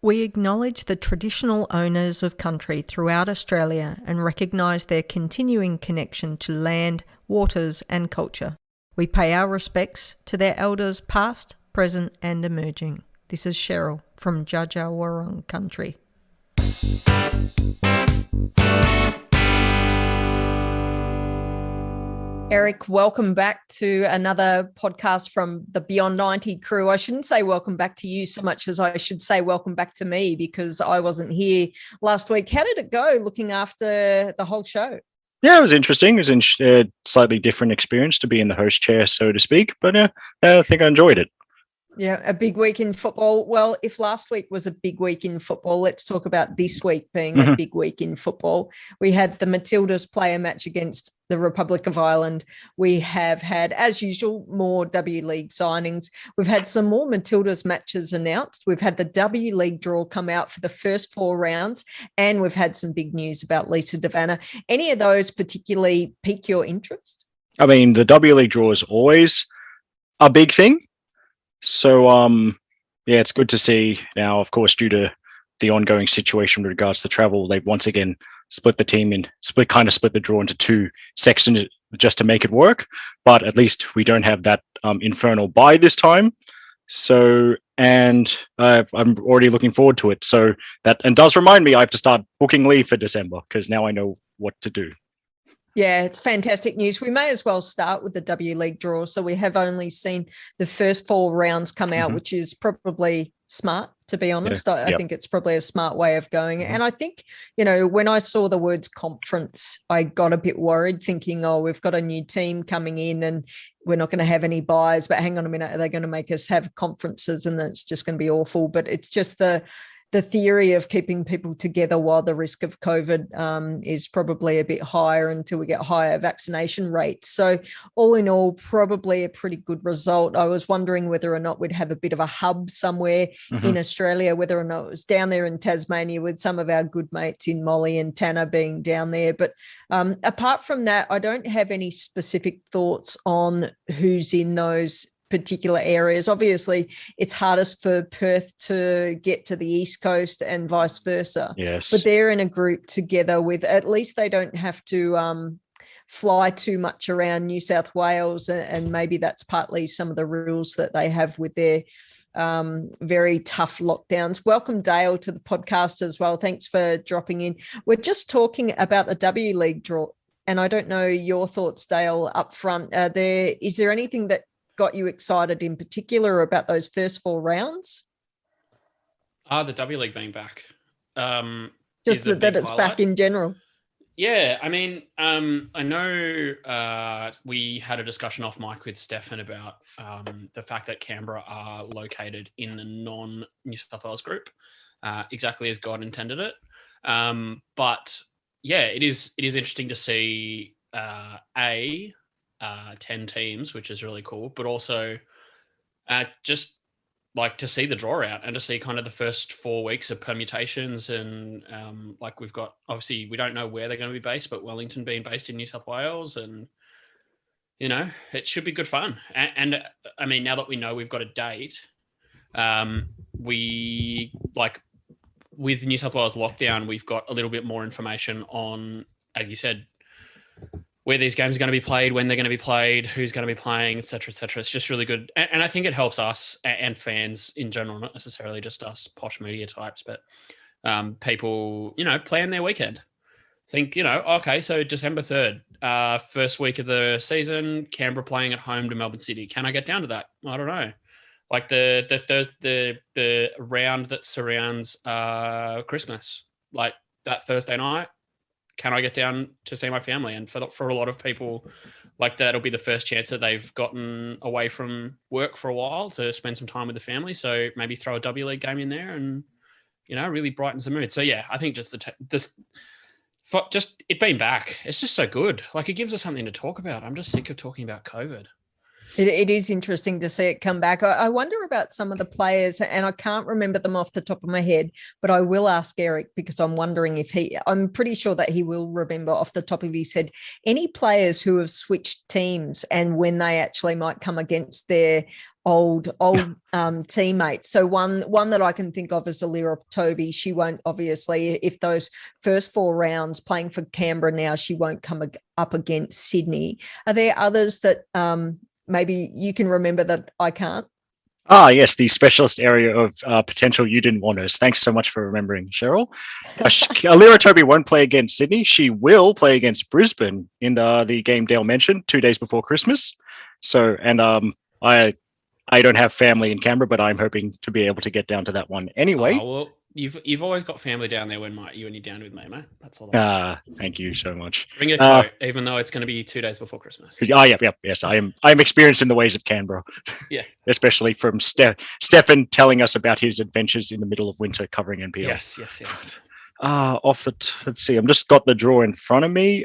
We acknowledge the traditional owners of country throughout Australia and recognise their continuing connection to land, waters and culture. We pay our respects to their elders past, present and emerging. This is Cheryl from Dja country. Eric, welcome back to another podcast from the Beyond 90 crew. I shouldn't say welcome back to you so much as I should say welcome back to me, because I wasn't here last week. How did it go looking after the whole show? Yeah, it was interesting. It was a slightly different experience to be in the host chair, so to speak, but I think I enjoyed it. Yeah, a big week in football. Well, if last week was a big week in football, let's talk about this week being a big week in football. We had the Matildas play a match against the Republic of Ireland. We have had, as usual, more W League signings. We've had some more Matildas matches announced. We've had the W League draw come out for the first 4 rounds, and we've had some big news about Lisa De Vanna. Any of those particularly pique your interest? I mean, the W League draw is always a big thing. So, yeah, it's good to see now, of course, due to the ongoing situation with regards to travel, they've once again split the team in, split the draw into 2 sections just to make it work. But at least we don't have that infernal bye this time. So, and I'm already looking forward to it. So that, and does remind me I have to start booking leave for December, because now I know what to do. Yeah, it's fantastic news. We may as well start with the W League draw. So we have only seen the first 4 rounds come out, which is probably smart, to be honest. Yeah. I think it's probably a smart way of going. And I think, you know, when I saw the words conference, I got a bit worried thinking, oh, we've got a new team coming in and we're not going to have any buys, but hang on a minute, are they going to make us have conferences and then it's just going to be awful? But it's just the theory of keeping people together while the risk of COVID is probably a bit higher until we get higher vaccination rates. So all in all, probably a pretty good result. I was wondering whether or not we'd have a bit of a hub somewhere in Australia, whether or not it was down there in Tasmania with some of our good mates in Molly and Tanner being down there. But apart from that, I don't have any specific thoughts on who's in those particular areas. Obviously, it's hardest for Perth to get to the East Coast and vice versa. Yes. But they're in a group together with, at least they don't have to fly too much around New South Wales, and maybe that's partly some of the rules that they have with their very tough lockdowns. Welcome, Dale, to the podcast as well. Thanks for dropping in. We're just talking about the W League draw, and I don't know your thoughts, Dale, up front. Is there anything that got you excited in particular about those first 4 rounds? The W League being back. Just that it's back in general. Yeah, I mean, I know we had a discussion off mic with Stefan about the fact that Canberra are located in the non-New South Wales group, exactly as God intended it. But yeah, it is interesting to see 10 teams, which is really cool, but also just like to see the draw out and to see kind of the first 4 weeks of permutations. And like we've got, obviously we don't know where they're going to be based, but Wellington being based in New South Wales, and you know, it should be good fun. And I mean, now that we know we've got a date, we like with New South Wales lockdown, we've got a little bit more information on, as you said, where these games are going to be played, when they're going to be played, who's going to be playing, et cetera, et cetera. It's just really good. And I think it helps us and fans in general, not necessarily just us posh media types, but people, you know, plan their weekend. Think, you know, okay, so December 3rd, first week of the season, Canberra playing at home to Melbourne City. Can I get down to that? I don't know. Like the round that surrounds Christmas, like that Thursday night, can I get down to see my family? And for a lot of people, like that'll be the first chance that they've gotten away from work for a while to spend some time with the family. So maybe throw a W League game in there, and you know, really brightens the mood. So yeah, I think just just it being back, it's just so good. Like it gives us something to talk about. I'm just sick of talking about COVID. It is interesting to see it come back. I wonder about some of the players, and I can't remember them off the top of my head, but I will ask Eric, because I'm wondering if I'm pretty sure that he will remember off the top of his head any players who have switched teams and when they actually might come against their old teammates. So one that I can think of is Alira Toby. She won't, obviously, if those first 4 rounds playing for Canberra now, she won't come up against Sydney. Are there others that maybe you can remember that I can't? Yes, the specialist area of potential you didn't want us. Thanks so much for remembering, Cheryl. Alira Toby won't play against Sydney. She will play against Brisbane in the game Dale mentioned 2 days before Christmas. So, and I don't have family in Canberra, but I'm hoping to be able to get down to that one anyway. Well, you've always got family down there when you and you're down with me, mate. That's all. Thank you so much. Bring a coat, even though it's going to be 2 days before Christmas. Yes. I'm experienced in the ways of Canberra. Yeah, especially from Stefan telling us about his adventures in the middle of winter covering NPL. Yes. Let's see. I've just got the draw in front of me.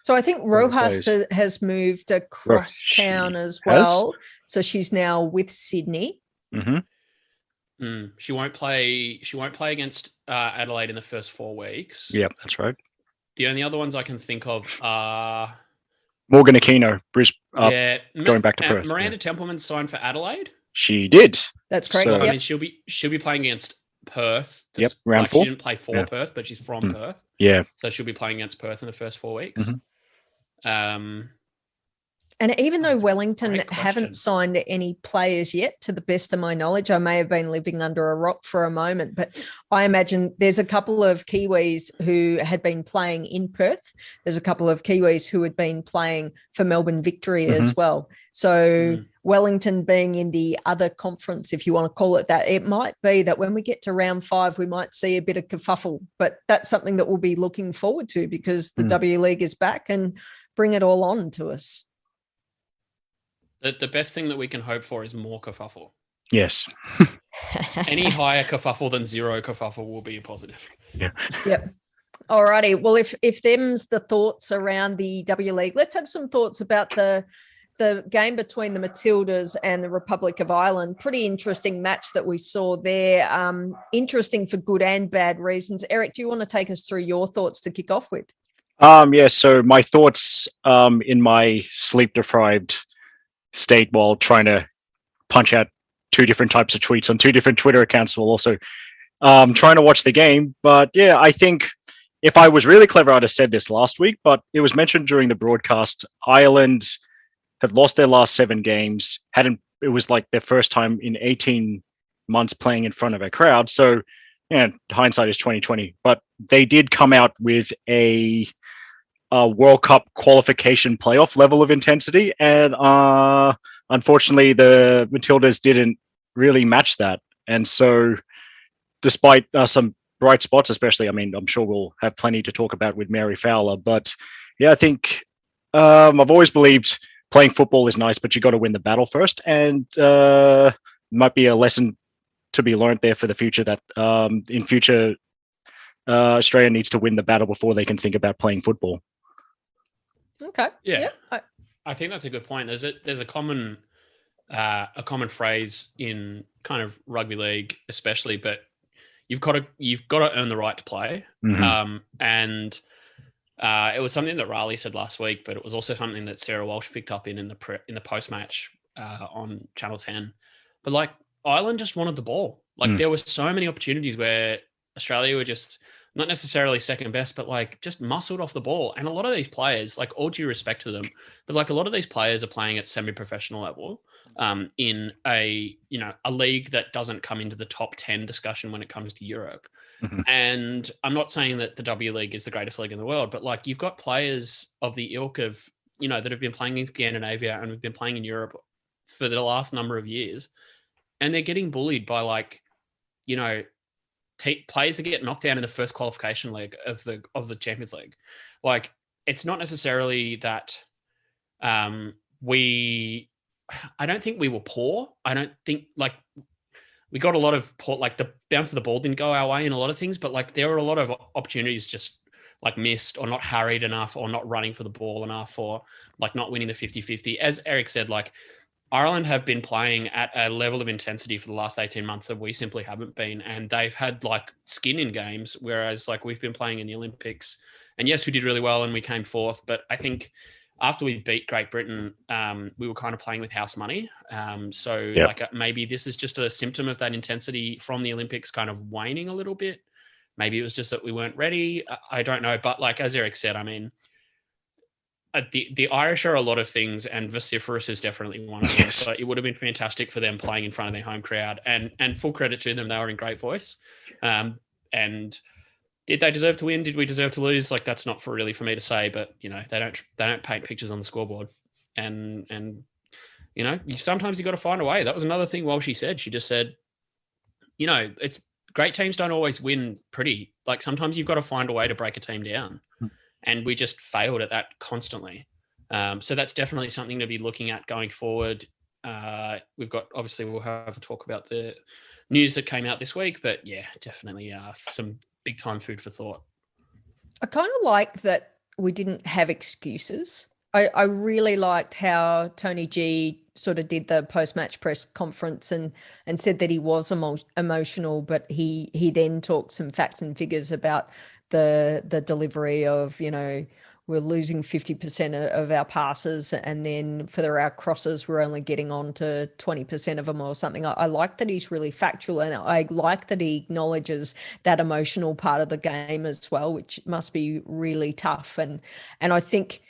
So I think Rojas has moved across town as well. So she's now with Sydney. Mm-hmm. She won't play against Adelaide in the first 4 weeks. Yep, that's right. The only other ones I can think of are Morgan Aquino, going back to Perth. Miranda Templeman signed for Adelaide. She did. That's correct. So, I mean, she'll be playing against Perth. Round 4. She didn't play for Perth, but she's from Perth. Yeah. So she'll be playing against Perth in the first 4 weeks. Mm-hmm. And even though Wellington haven't signed any players yet, to the best of my knowledge, I may have been living under a rock for a moment, but I imagine there's a couple of Kiwis who had been playing in Perth. There's a couple of Kiwis who had been playing for Melbourne Victory as well. So Wellington being in the other conference, if you want to call it that, it might be that when we get to round 5, we might see a bit of kerfuffle, but that's something that we'll be looking forward to because the W League is back and bring it all on to us. The best thing that we can hope for is more kerfuffle. Yes. Any higher kerfuffle than 0 kerfuffle will be a positive. Yeah. Yep. All righty. Well, if them's the thoughts around the W League, let's have some thoughts about the game between the Matildas and the Republic of Ireland. Pretty interesting match that we saw there. Interesting for good and bad reasons. Eric, do you want to take us through your thoughts to kick off with? So my thoughts in my sleep-deprived state while trying to punch out 2 different types of tweets on 2 different Twitter accounts while also trying to watch the game. But yeah, I think if I was really clever, I'd have said this last week, but it was mentioned during the broadcast. Ireland had lost their last 7 games. It was like their first time in 18 months playing in front of a crowd. So yeah, hindsight is 2020, but they did come out with a World Cup qualification playoff level of intensity. And unfortunately, the Matildas didn't really match that. And so despite some bright spots, especially, I mean, I'm sure we'll have plenty to talk about with Mary Fowler. But yeah, I think I've always believed playing football is nice, but you got to win the battle first. And might be a lesson to be learned there for the future that in future, Australia needs to win the battle before they can think about playing football. Okay. Yeah. I think that's a good point. There's a common phrase in kind of rugby league, especially, but you've got to earn the right to play. Mm-hmm. And it was something that Riley said last week, but it was also something that Sarah Walsh picked up in the post match on Channel 10. But like Ireland just wanted the ball. Like there were so many opportunities where Australia were just not necessarily second best, but like just muscled off the ball. And a lot of these players, like all due respect to them, but like a lot of these players are playing at semi-professional level in a league that doesn't come into the top 10 discussion when it comes to Europe. Mm-hmm. And I'm not saying that the W League is the greatest league in the world, but like you've got players of the ilk of, that have been playing in Scandinavia and have been playing in Europe for the last number of years. And they're getting bullied by like, players that get knocked down in the first qualification leg of the Champions League. Like, it's not necessarily that I don't think we were poor. I don't think like we got a lot of poor, like the bounce of the ball didn't go our way in a lot of things, but like there were a lot of opportunities just like missed or not hurried enough or not running for the ball enough or like not winning the 50-50. As Eric said, like Ireland have been playing at a level of intensity for the last 18 months that we simply haven't been. And they've had like skin in games, whereas like we've been playing in the Olympics. And yes, we did really well and we came 4th. But I think after we beat Great Britain, we were kind of playing with house money. Maybe this is just a symptom of that intensity from the Olympics kind of waning a little bit. Maybe it was just that we weren't ready. I don't know. But like, as Eric said, I mean, the Irish are a lot of things, and vociferous is definitely one of them. Yes. So it would have been fantastic for them playing in front of their home crowd, and full credit to them. They were in great voice. And did they deserve to win? Did we deserve to lose? Like, that's not for me to say, but you know, they don't paint pictures on the scoreboard, and you know, sometimes you got to find a way. That was another thing. She just said, you know, it's great teams don't always win pretty. Like, sometimes you've got to find a way to break a team down, and we just failed at that constantly. So that's definitely something to be looking at going forward. We'll have a talk about the news that came out this week, but yeah, definitely some big time food for thought. I kind of like that we didn't have excuses. I really liked how Tony G sort of did the post-match press conference and said that he was emotional, but he then talked some facts and figures about the delivery of, you know, we're losing 50% of our passes, and then for our crosses, we're only getting on to 20% of them or something. I like that he's really factual, and I like that he acknowledges that emotional part of the game as well, which must be really tough. And I think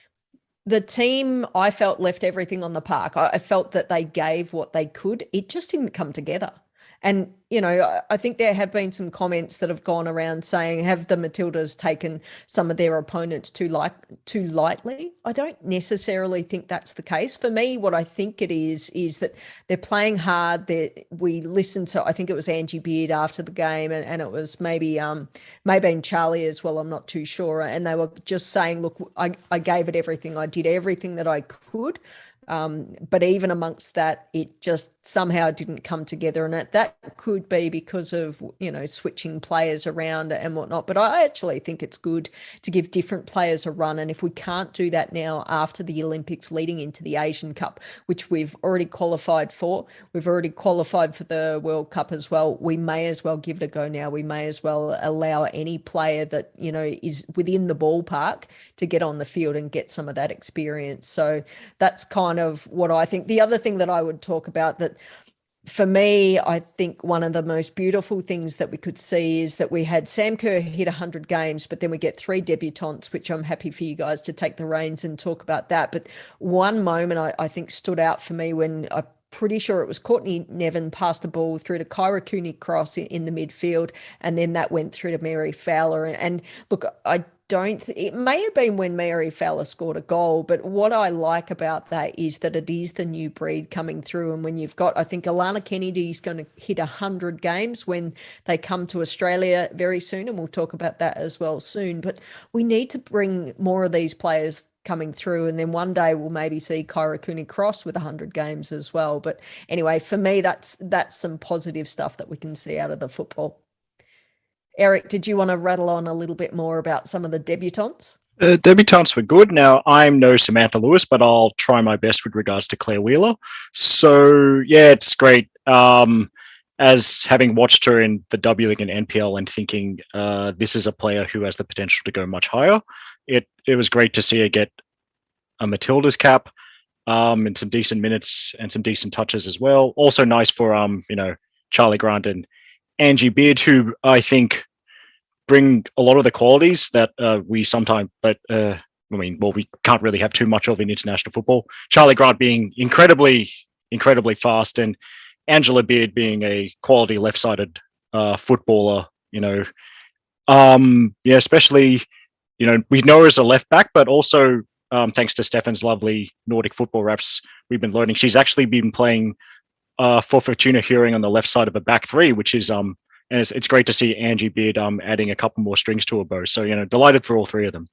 the team, I felt, left everything on the park. I felt that they gave what they could. It just didn't come together. And, you know, I think there have been some comments that have gone around saying, have the Matildas taken some of their opponents too lightly? I don't necessarily think that's the case. For me, what I think it is that they're playing hard. We listened to, I think it was Angie Beard after the game, and it was maybe Charli as well. I'm not too sure. And they were just saying, look, I gave it everything. I did everything that I could. But even amongst that, it just somehow didn't come together. And that could be because of, you know, switching players around and whatnot. But I actually think it's good to give different players a run. And if we can't do that now after the Olympics leading into the Asian Cup, which we've already qualified for, we've already qualified for the World Cup as well, we may as well give it a go now. We may as well allow any player that, you know, is within the ballpark to get on the field and get some of that experience. So that's kind of what I think. The other thing that I would talk about that for me, I think one of the most beautiful things that we could see is that we had Sam Kerr hit 100 games, but then we get 3 debutantes, which I'm happy for you guys to take the reins and talk about that. But one moment I think stood out for me when pretty sure it was Courtney Nevin passed the ball through to Kyah Simon cross in the midfield, and then that went through to Mary Fowler. And look, it may have been when Mary Fowler scored a goal, but what I like about that is that it is the new breed coming through. And when you've got, I think Alana Kennedy's going to hit 100 games when they come to Australia very soon, and we'll talk about that as well soon. But we need to bring more of these players coming through, and then one day we'll maybe see Kyah Simon cross with 100 games as well. But anyway, for me, that's some positive stuff that we can see out of the football. Eric, did you want to rattle on a little bit more about some of the debutantes? Debutantes were good. Now, I'm no Samantha Lewis, but I'll try my best with regards to Claire Wheeler. So, yeah, it's great. As having watched her in the W League and NPL and thinking this is a player who has the potential to go much higher, it was great to see her get a Matildas cap and some decent minutes and some decent touches as well. Also nice for, Charli Grant and Angie Beard, who I think bring a lot of the qualities that we sometimes, we can't really have too much of in international football. Charli Grant being incredibly, incredibly fast, and Angela Beard being a quality left-sided footballer, especially, we know her as a left back, but also thanks to Stefan's lovely Nordic football reps, we've been learning she's actually been playing for Fortuna Hearing on the left side of a back three, which is and it's great to see Angie Beard adding a couple more strings to her bow. So delighted for all three of them.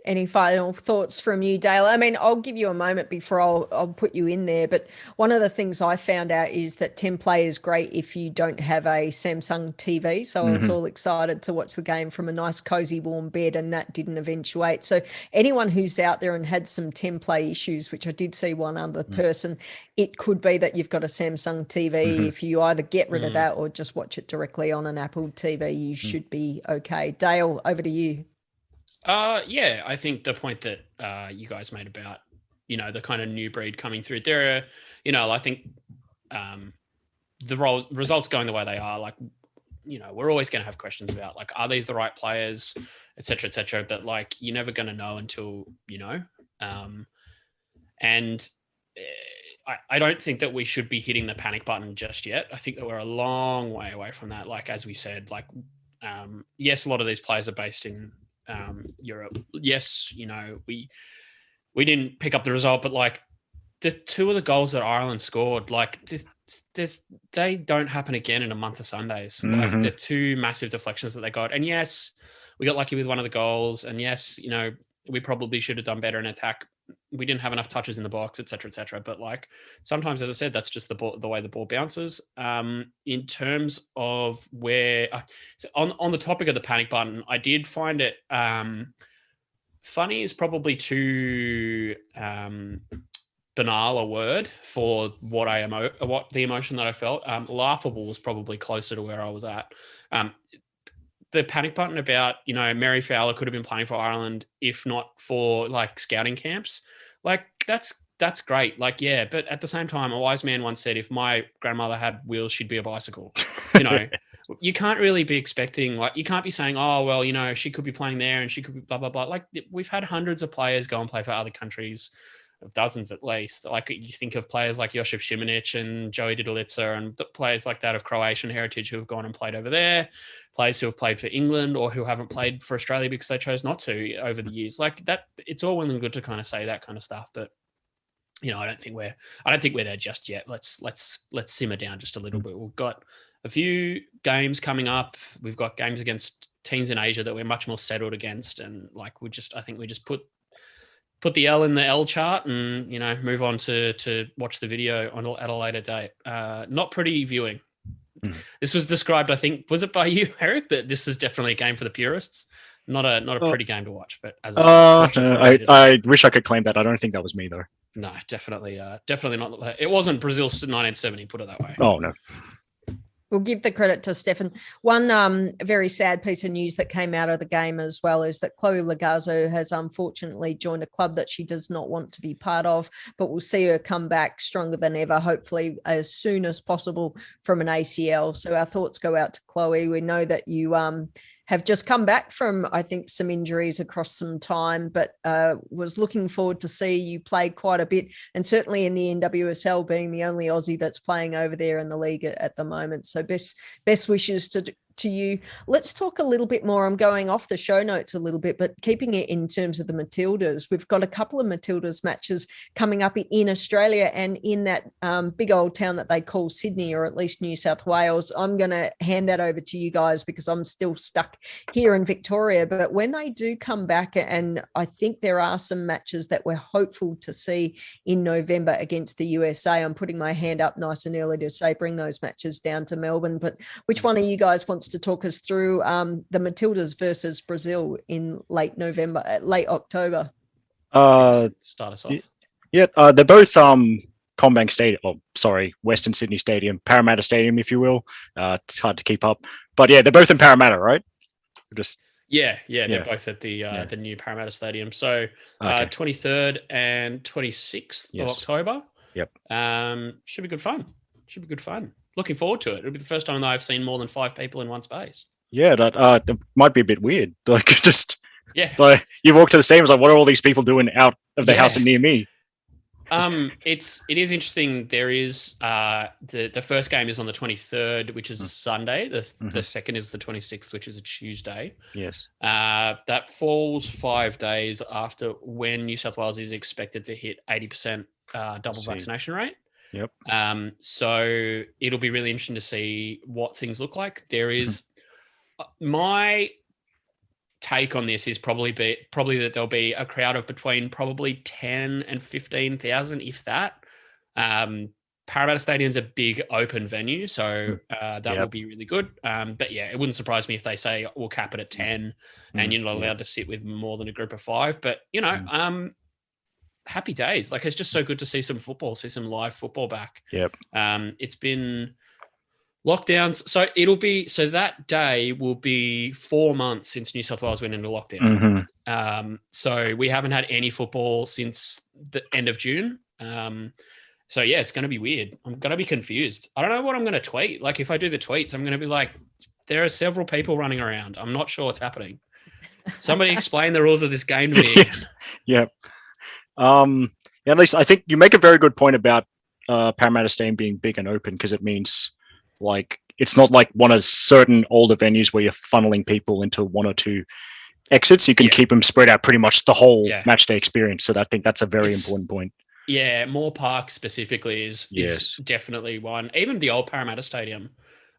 Any final thoughts from you, Dale? I mean, I'll give you a moment before I'll put you in there. But one of the things I found out is that 10 Play is great if you don't have a Samsung TV. So I was all excited to watch the game from a nice, cozy, warm bed, and that didn't eventuate. So anyone who's out there and had some 10 Play issues, which I did see one other person, it could be that you've got a Samsung TV. If you either get rid of that or just watch it directly on an Apple TV, you should be okay. Dale, over to you. Yeah, I think the point that you guys made about, the kind of new breed coming through there, I think the results going the way they are, like, we're always going to have questions about, like, are these the right players, et cetera, but, like, you're never going to know until and I don't think that we should be hitting the panic button just yet. I think that we're a long way away from that. Like, as we said, like, yes, a lot of these players are based in Europe. Yes, we didn't pick up the result, but, like, the two of the goals that Ireland scored, like, they don't happen again in a month of Sundays. Mm-hmm. Like, the two massive deflections that they got. And yes, we got lucky with one of the goals. And yes, we probably should have done better in attack. We didn't have enough touches in the box, et cetera. But, like, sometimes, as I said, that's just the way the ball bounces. In terms of where, on the topic of the panic button, I did find it funny is probably too banal a word for what the emotion that I felt. Laughable was probably closer to where I was at. The panic button about, Mary Fowler could have been playing for Ireland if not for, like, scouting camps. Like, that's great. Like, yeah, but at the same time, a wise man once said, if my grandmother had wheels, she'd be a bicycle. You can't really be expecting, like, you can't be saying, oh, well, she could be playing there and she could be blah, blah, blah. Like, we've had hundreds of players go and play for other countries, dozens at least. Like, you think of players like Josip Šimanić and Joey Didolica and the players like that of Croatian heritage who have gone and played over there, players who have played for England or who haven't played for Australia because they chose not to over the years. Like, that, it's all well and good to kind of say that kind of stuff, but I don't think we're there just yet. Let's simmer down just a little bit. We've got a few games coming up. We've got games against teams in Asia that we're much more settled against, and, like, I think we just put the L in the L chart and, move on to watch the video at a later date. Not pretty viewing. This was described, I think, was it by you, Eric, that this is definitely a game for the purists? Not a pretty game to watch, but as I wish I could claim that. I don't think that was me, though. No, definitely not. It wasn't Brazil's 1970, put it that way. Oh, no. We'll give the credit to Stefan. One very sad piece of news that came out of the game as well is that Chloe Logarzo has unfortunately joined a club that she does not want to be part of, but we'll see her come back stronger than ever, hopefully as soon as possible from an ACL. So our thoughts go out to Chloe. We know that you have just come back from, I think, some injuries across some time, but was looking forward to see you play quite a bit, and certainly in the NWSL, being the only Aussie that's playing over there in the league at the moment. So best wishes to you. Let's talk a little bit more. I'm going off the show notes a little bit, but keeping it in terms of the Matildas, we've got a couple of Matildas matches coming up in Australia and in that big old town that they call Sydney, or at least New South Wales. I'm going to hand that over to you guys because I'm still stuck here in Victoria. But when they do come back, and I think there are some matches that we're hopeful to see in November against the USA, I'm putting my hand up nice and early to say bring those matches down to Melbourne. But which one of you guys wants to talk us through the Matildas versus Brazil in late October? Start us off. Yeah, they're both CommBank Stadium. Western Sydney Stadium, Parramatta Stadium, if you will. It's hard to keep up, but yeah, they're both in Parramatta, right? They're both at the new Parramatta Stadium. So 23rd and 26th of October. Yep. Should be good fun. Looking forward to it. It'll be the first time that I've seen more than 5 people in one space. Yeah, that might be a bit weird. Like, like you walk to the stadium, it's like, what are all these people doing out of the house and near me? It is interesting. There is the first game is on the 23rd, which is a Sunday. The second is the 26th, which is a Tuesday. Yes. That falls 5 days after when New South Wales is expected to hit 80% double vaccination rate. Yep. So it'll be really interesting to see what things look like. There is my take on this is probably that there'll be a crowd of between probably 10 and 15,000, if that. Parramatta Stadium's a big open venue, so that will be really good. But yeah, it wouldn't surprise me if they say we'll cap it at 10 and you're not allowed to sit with more than a group of 5. But happy days. Like, it's just so good to see some live football back. Yep. It's been lockdowns. So that day will be 4 months since New South Wales went into lockdown. So we haven't had any football since the end of June. So yeah, it's going to be weird. I'm going to be confused. I don't know what I'm going to tweet. Like if I do the tweets, I'm going to be like, there are several people running around. I'm not sure what's happening. Somebody explain the rules of this game to me. Yes. Yep. At least I think you make a very good point about Parramatta Stadium being big and open, because it means like it's not like one of certain older venues where you're funneling people into one or two exits. You can keep them spread out pretty much the whole match day experience. So I think that's a very important point. Yeah, Moore Park specifically is definitely one. Even the old Parramatta Stadium,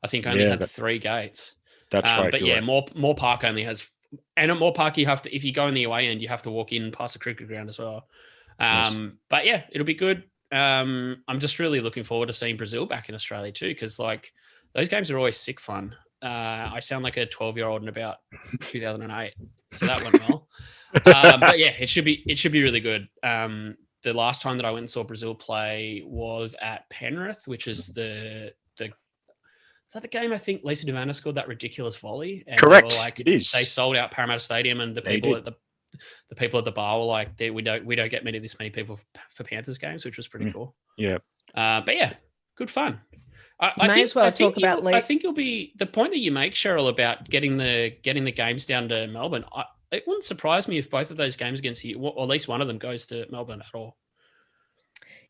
I think only had 3 gates. That's right. But yeah, right. Moore Park only has, and at Moore Park you have to, if you go in the away end, you have to walk in past the cricket ground as well. But yeah, it'll be good. I'm just really looking forward to seeing Brazil back in Australia too, because like those games are always sick fun. I sound like a 12-year-old in about 2008, so that went well. But yeah, it should be really good. The last time that I went and saw Brazil play was at Penrith, which is is that the game I think Lisa De Vanna scored that ridiculous volley? And correct. Like, it is. They sold out Parramatta Stadium, and the people at the bar were like, we don't get this many people for Panthers games, which was pretty cool. Yeah. But yeah, good fun. I think you'll be the point that you make, Cheryl, about getting the games down to Melbourne. It wouldn't surprise me if both of those games against you, or at least one of them, goes to Melbourne at all.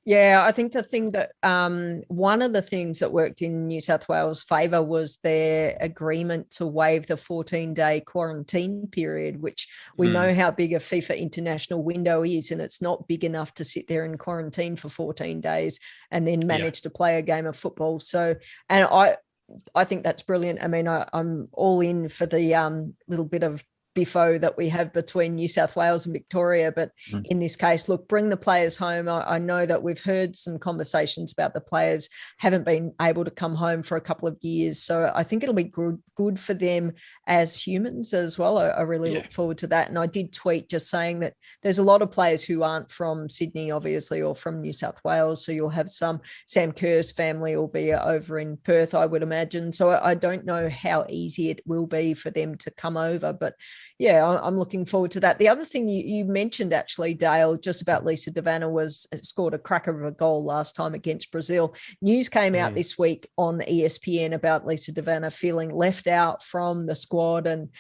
Yeah, I think the thing that one of the things that worked in New South Wales' favour was their agreement to waive the 14-day quarantine period, which we know how big a FIFA international window is, and it's not big enough to sit there in quarantine for 14 days and then manage to play a game of football. So, and I think that's brilliant. I mean, I'm all in for the little bit of biffo that we have between New South Wales and Victoria, but in this case, look, bring the players home. I know that we've heard some conversations about the players haven't been able to come home for a couple of years, so I think it'll be good for them as humans as well. I really look forward to that. And I did tweet just saying that there's a lot of players who aren't from Sydney, obviously, or from New South Wales, so you'll have some. Sam Kerr's family will be over in Perth, I would imagine, so I don't know how easy it will be for them to come over, but yeah, I'm looking forward to that. The other thing you mentioned, actually, Dale, just about Lisa De Vanna, was scored a cracker of a goal last time against Brazil. News came out this week on ESPN about Lisa De Vanna feeling left out from the squad, and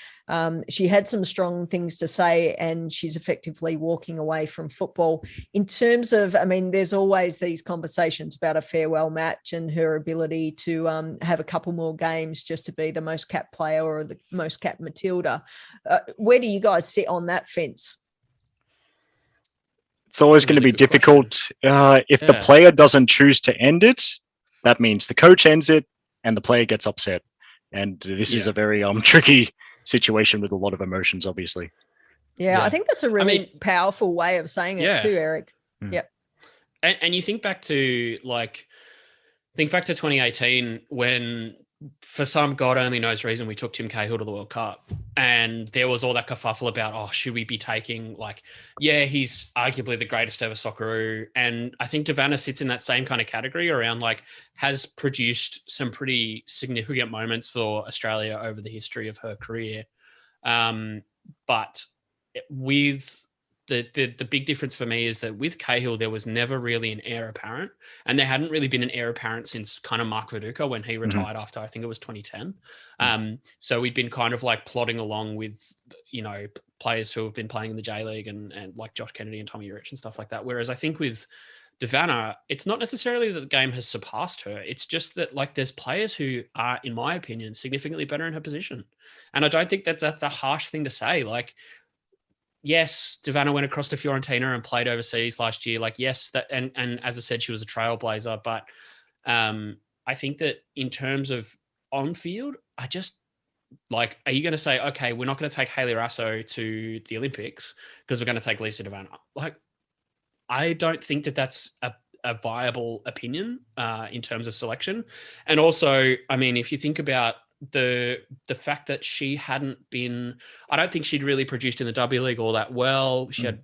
she had some strong things to say, and she's effectively walking away from football. In terms of, I mean, there's always these conversations about a farewell match and her ability to have a couple more games just to be the most capped player or the most capped Matilda. Where do you guys sit on that fence? It's always going to be difficult. If the player doesn't choose to end it, that means the coach ends it and the player gets upset. And this is a very tricky situation with a lot of emotions, obviously. Yeah, I think that's a really powerful way of saying it too, Eric. Yeah. And you think back to 2018 when, for some God only knows reason, we took Tim Cahill to the World Cup, and there was all that kerfuffle about, should we be taking, he's arguably the greatest ever Socceroo. And I think De Vanna sits in that same kind of category around, has produced some pretty significant moments for Australia over the history of her career. But with the big difference for me is that with Cahill, there was never really an heir apparent, and there hadn't really been an heir apparent since kind of Mark Viduka when he retired after, I think it was 2010. So we'd been kind of plodding along with, players who have been playing in the J League and like Josh Kennedy and Tommy Rich and stuff like that. Whereas I think with De Vanna, it's not necessarily that the game has surpassed her. It's just that there's players who are, in my opinion, significantly better in her position. And I don't think that's a harsh thing to say. Yes, De Vanna went across to Fiorentina and played overseas last year. Yes, that and as I said, she was a trailblazer. But I think that in terms of on field, I just are you going to say, okay, we're not going to take Hayley Raso to the Olympics because we're going to take Lisa De Vanna? I don't think that that's a viable opinion in terms of selection. And also, I mean, if you think about the fact that she hadn't been, I don't think she'd really produced in the W League all that well. She had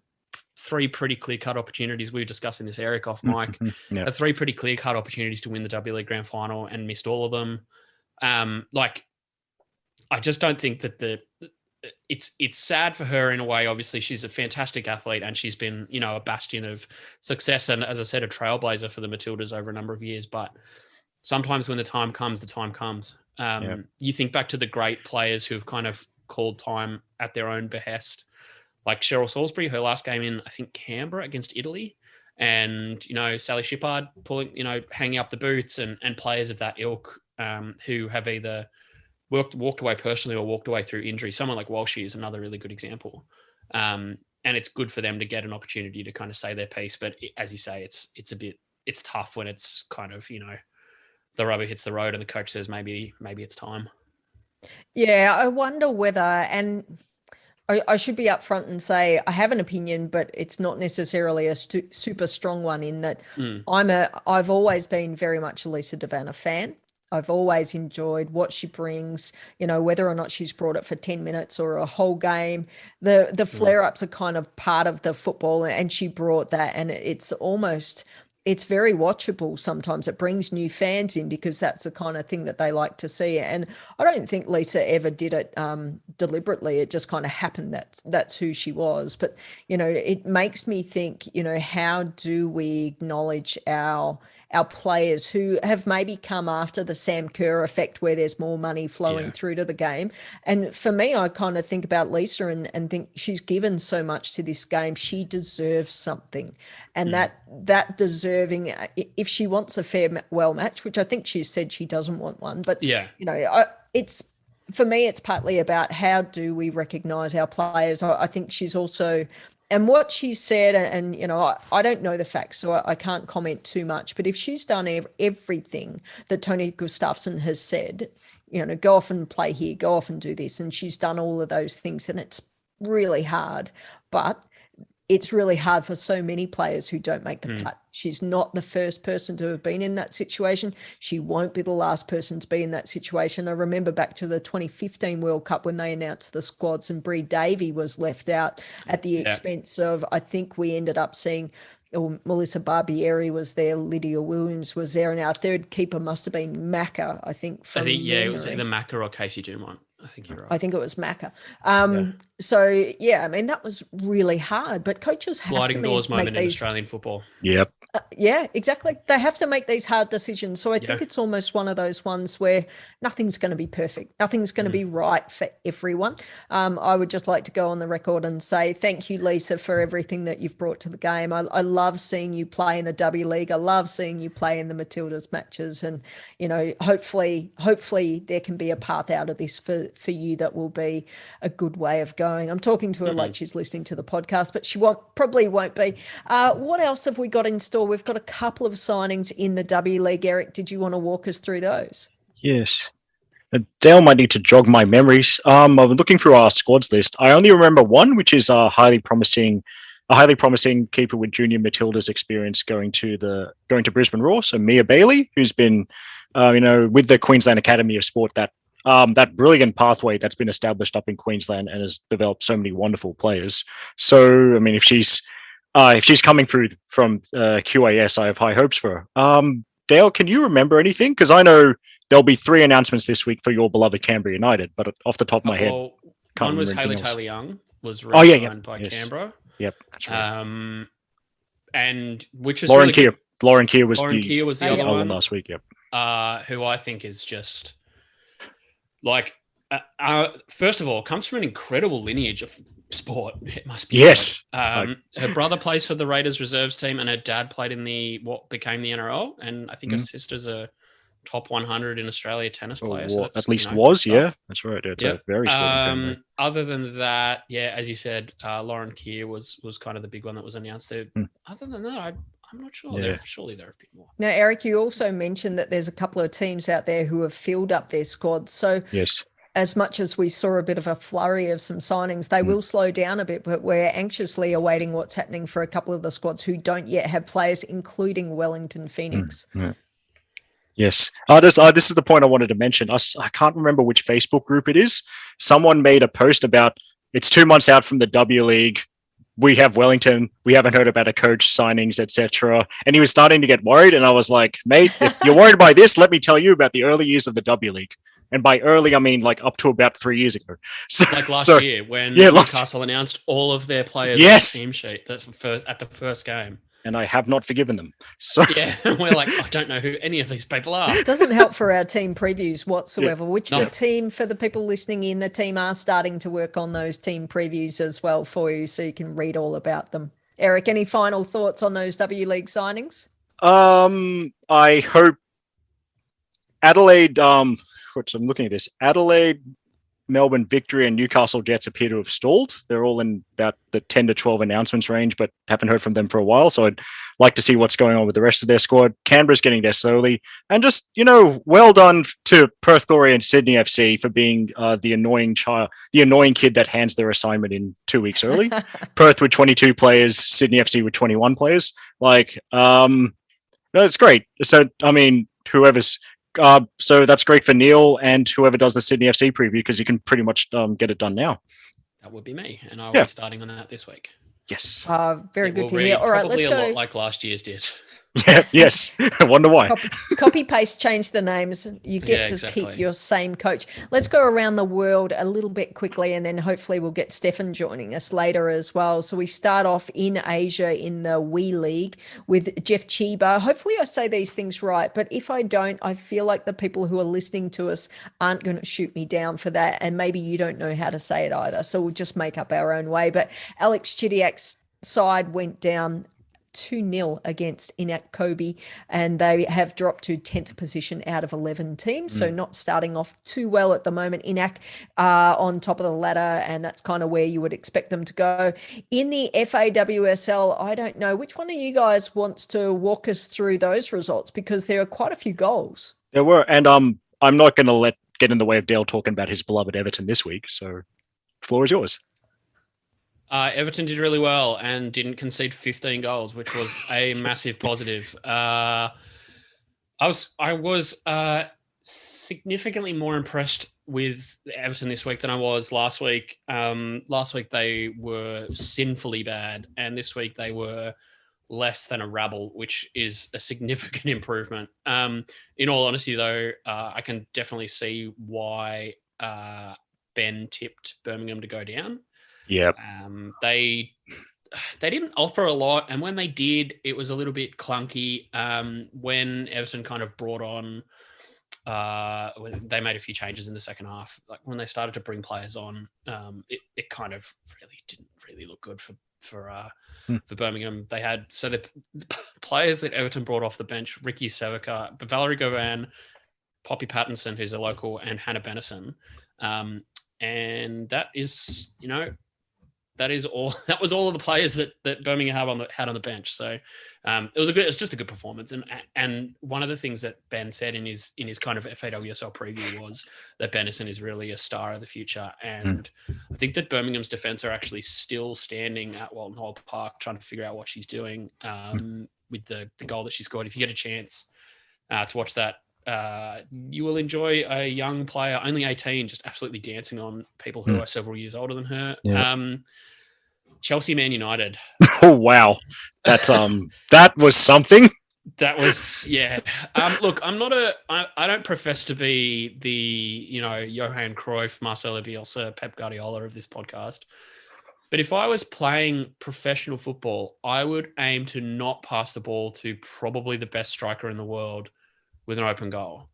3 pretty clear-cut opportunities. We were discussing this, Eric, off mic. Had 3 pretty clear-cut opportunities to win the W League Grand Final and missed all of them. I just don't think that it's sad for her in a way. Obviously, she's a fantastic athlete and she's been, you know, a bastion of success. And as I said, a trailblazer for the Matildas over a number of years. But sometimes when the time comes, the time comes. You think back to the great players who've kind of called time at their own behest, like Cheryl Salisbury, her last game in, I think, Canberra against Italy. And, you know, Sally Shippard pulling, you know, hanging up the boots and players of that ilk who have either walked away personally or walked away through injury. Someone like Walshy is another really good example. And it's good for them to get an opportunity to kind of say their piece. But as you say, it's tough when it's kind of, you know, the rubber hits the road and the coach says, maybe it's time. Yeah, I wonder whether, and I should be upfront and say I have an opinion, but it's not necessarily a super strong one in that I've always been very much a Lisa De Vanna fan. I've always enjoyed what she brings, you know, whether or not she's brought it for 10 minutes or a whole game. The flare-ups are kind of part of the football, and she brought that, and it's very watchable sometimes. It brings new fans in because that's the kind of thing that they like to see. And I don't think Lisa ever did it deliberately. It just kind of happened that that's who she was. But, you know, it makes me think, you know, how do we acknowledge our players who have maybe come after the Sam Kerr effect where there's more money flowing through to the game. And for me, I kind of think about Lisa and think she's given so much to this game. She deserves something. And that deserving, if she wants a farewell match, which I think she said she doesn't want one, but, you know, for me, it's partly about how do we recognise our players. I think she's also... And what she said, and, you know, I don't know the facts, so I can't comment too much, but if she's done everything that Tony Gustavsson has said, you know, go off and play here, go off and do this, and she's done all of those things, and it's really hard. But it's really hard for so many players who don't make the cut. She's not the first person to have been in that situation. She won't be the last person to be in that situation. I remember back to the 2015 World Cup when they announced the squads and Brie Davey was left out at the expense of, I think we ended up seeing, Melissa Barbieri was there, Lydia Williams was there, and our third keeper must have been Macca, I think. It was either Macca or Casey Dumont. I think you're right. I think it was Macca. So, yeah, I mean, that was really hard, but coaches have sliding to doors moment make these... in Australian football. Yep. Yeah, exactly. They have to make these hard decisions. So I think it's almost one of those ones where nothing's going to be perfect. Nothing's going to be right for everyone. I would just like to go on the record and say thank you, Lisa, for everything that you've brought to the game. I love seeing you play in the W League. I love seeing you play in the Matildas matches. And, you know, hopefully there can be a path out of this for you that will be a good way of going. I'm talking to her like she's listening to the podcast, but she probably won't be. What else have we got in store? We've got a couple of signings in the W League. Eric, did you want to walk us through those? Yes. Dale might need to jog my memories. I was looking through our squads list. I only remember one, which is a highly promising keeper with junior Matildas experience going to Brisbane Roar. So Mia Bailey, who's been, with the Queensland Academy of Sport, that brilliant pathway that's been established up in Queensland and has developed so many wonderful players. So, I mean, if she's coming through from QAS, I have high hopes for her. Dale, can you remember anything? Because I know there'll be 3 announcements this week for your beloved Canberra United, but off the top of my head, one was Hayley Taylor-Young was re-signed by Canberra. Yep, that's right. And which is Lauren really Keir. Lauren Keir was the other one last week. Yep. Who I think is just like, first of all, comes from an incredible lineage of sport. It must be. Yes. Her brother plays for the Raiders reserves team, and her dad played in what became the NRL. And I think her sister's a top 100 in Australia tennis player. So at least was, yeah. That's right. It's a very sporting other than that, yeah, as you said, Lauren Keir was kind of the big one that was announced there. Other than that, I'm not sure. Yeah. Surely there are a bit more. Now, Eric, you also mentioned that there's a couple of teams out there who have filled up their squad. So yes. As much as we saw a bit of a flurry of some signings, they will slow down a bit, but we're anxiously awaiting what's happening for a couple of the squads who don't yet have players, including Wellington Phoenix. Yes. This is the point I wanted to mention. I can't remember which Facebook group it is. Someone made a post about it's 2 months out from the W League. we have Wellington. We haven't heard about a coach signings, etc. And he was starting to get worried. And I was like, mate, if you're worried by this, let me tell you about the early years of the W League. And by early, I mean like up to about 3 years ago. So, like last year when Newcastle announced all of their players on the team sheet. That's at the first game. And I have not forgiven them. So yeah, we're like, I don't know who any of these people are. It doesn't help for our team previews whatsoever, the team, for the people listening in, the team are starting to work on those team previews as well for you, so you can read all about them. Eric, any final thoughts on those W League signings? I hope Adelaide, I'm looking at this, Adelaide, Melbourne Victory and Newcastle Jets appear to have stalled. They're all in about the 10 to 12 announcements range, but haven't heard from them for a while. So I'd like to see what's going on with the rest of their squad. Canberra's getting there slowly. And just, well done to Perth Glory and Sydney FC for being the annoying kid that hands their assignment in 2 weeks early. Perth with 22 players, Sydney FC with 21 players. It's great. So, I mean, so that's great for Neil and whoever does the Sydney FC preview, because you can pretty much get it done now. That would be me, and I'll be starting on that this week. Yes. Very good to hear. All right, let's go. Probably a lot like last year's did. Yeah, yes. I wonder why. Copy paste, change the names. You get to keep your same coach. Let's go around the world a little bit quickly, and then hopefully we'll get Stefan joining us later as well. So we start off in Asia in the WE League with JEF Chiba. Hopefully I say these things right, but if I don't, I feel like the people who are listening to us aren't going to shoot me down for that, and maybe you don't know how to say it either. So we'll just make up our own way. But Alex Chidiak's side went down 2-0 against Inac Kobe, and they have dropped to 10th position out of 11 teams, so not starting off too well at the moment. Inac on top of the ladder, and that's kind of where you would expect them to go. In the FAWSL, I don't know, which one of you guys wants to walk us through those results, because there are quite a few goals. There were, and I'm not going to get in the way of Dale talking about his beloved Everton this week, so floor is yours. Everton did really well and didn't concede 15 goals, which was a massive positive. I was significantly more impressed with Everton this week than I was last week. Last week they were sinfully bad, and this week they were less than a rabble, which is a significant improvement. In all honesty, though, I can definitely see why Ben tipped Birmingham to go down. Yeah. They didn't offer a lot, and when they did, it was a little bit clunky. When Everton kind of brought on, they made a few changes in the second half. Like when they started to bring players on, it kind of really didn't really look good for Birmingham. They had the players that Everton brought off the bench: Ricky Sevica, Valerie Govan, Poppy Pattinson, who's a local, and Hanna Bennison. And that is, that was all of the players that Birmingham had on the bench. So it's just a good performance. And one of the things that Ben said in his kind of FAWSL preview was that Bennison is really a star of the future. And I think that Birmingham's defense are actually still standing at Walton Hall Park, trying to figure out what she's doing with the goal that she scored. If you get a chance to watch that, you will enjoy a young player, only 18, just absolutely dancing on people who are several years older than her. Yeah. Chelsea Man United. Oh wow, that's that was something. That was look, I don't profess to be the Johan Cruyff, Marcelo Bielsa, Pep Guardiola of this podcast, but if I was playing professional football, I would aim to not pass the ball to probably the best striker in the world with an open goal.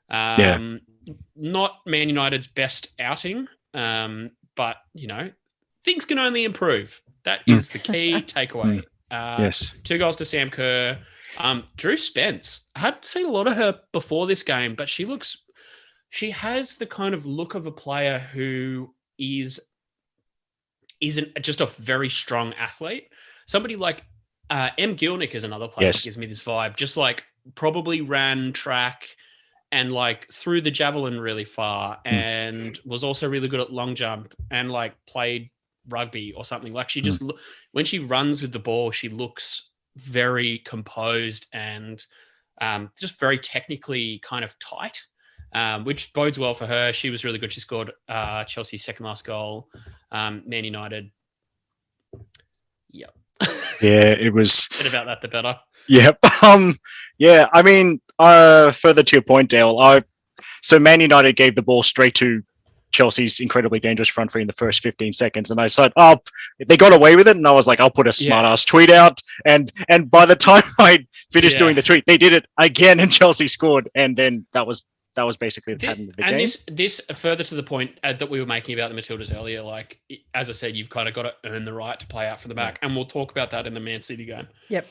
Not Man United's best outing, but, things can only improve. That is the key takeaway. Yes. 2 goals to Sam Kerr. Drew Spence. I hadn't seen a lot of her before this game, but she has the kind of look of a player who isn't just a very strong athlete. Somebody like M. Gilnick is another player that gives me this vibe. Just like probably ran track and like threw the javelin really far and was also really good at long jump and like played rugby or something. Like she just, when she runs with the ball, she looks very composed and just very technically kind of tight, which bodes well for her. She was really good. She scored Chelsea's second last goal. Man United Yep. Yeah, it was. Bit about that, the better. Yep. Yeah. I mean, further to your point, Dale. So Man United gave the ball straight to Chelsea's incredibly dangerous front three in the first 15 seconds, and I said, "Oh, they got away with it." And I was like, "I'll put a smart ass tweet out." And by the time I finished doing the tweet, they did it again, and Chelsea scored. And then that was basically the pattern of the game. And this further to the point that we were making about the Matildas earlier, like, as I said, you've kind of got to earn the right to play out from the back. And we'll talk about that in the Man City game. Yep.